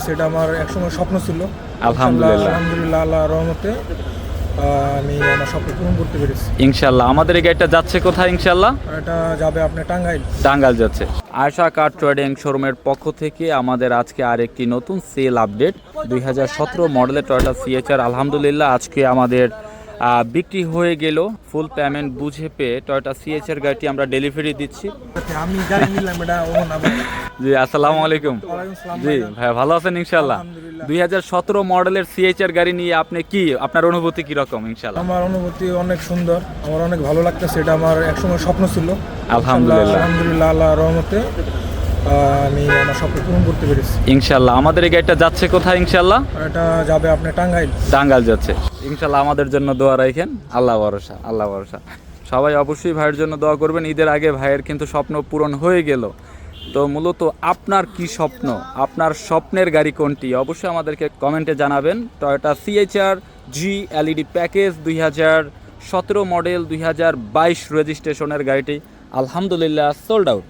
সেটা আমার একসময় স্বপ্ন ছিল। আলহামদুলিল্লাহ। আলহামদুলিল্লাহ, আল্লাহর রহমতে আমি আমার স্বপ্ন পূরণ করতে পেরেছি। ইনশাল্লাহ। আমাদের এই গাড়িটা যাচ্ছে কোথায় ইনশাল্লাহ? আর এটা যাবে আপনার টাঙ্গাইল। টাঙ্গাইল যাচ্ছে। আয়শা কার ট্রেডিং শোরুমের পক্ষ থেকে আমাদের আজকে আরেকটি নতুন সেল আপডেট 2017 মডেলের টয়োটা সিএচআর। আলহামদুলিল্লাহ আজকে আমাদের বিক্রি হয়ে গেল। ফুল পেমেন্ট বুঝে পেয়ে টয়োটা সিএচআর গাড়িটি আমরা ডেলিভারি দিচ্ছি। আমি গাড়ি নিলাম এটা ওন আবার। জি আসসালামু আলাইকুম। ওয়ালাইকুম আসসালাম জি ভাইয়া। ভাই ভালো আছেন ইনশাল্লাহ? আলহামদুলিল্লাহ। 2017 মডেলের সিএচআর গাড়ি নিয়ে আপনি কি আপনার অনুভূতি কি রকম ইনশাল্লাহ? আমার অনুভূতি অনেক সুন্দর, আমার অনেক ভালো লাগতেছে। এটা আমার একসময় স্বপ্ন ছিল। আলহামদুলিল্লাহ। আলহামদুলিল্লাহ, আল্লাহর রহমতে আমি আমার স্বপ্ন পূরণ করতে পেরেছি। ইনশাল্লাহ। আমাদের এই গাড়িটা যাচ্ছে কোথায় ইনশাল্লাহ? আর এটা যাবে আপনার টাঙ্গাইল। টাঙ্গাইল যাচ্ছে। ইনশাল্লাহ আমাদের জন্য দোয়া রাখেন। আল্লাহ ভরসা, আল্লাহ ভরসা। সবাই অবশ্যই ভাইয়ের জন্য দোয়া করবেন। ঈদের আগে ভাইয়ের কিন্তু স্বপ্ন পূরণ হয়ে গেল। তো মূলত আপনার কি স্বপ্ন, আপনার স্বপ্নের গাড়ি কোনটি অবশ্যই আমাদেরকে কমেন্টে জানাবেন। টয়োটা সিএচআর জি এলইডি প্যাকেজ 2017 মডেল 2022 রেজিস্ট্রেশনের গাড়িটি আলহামদুলিল্লাহ সোল্ড আউট।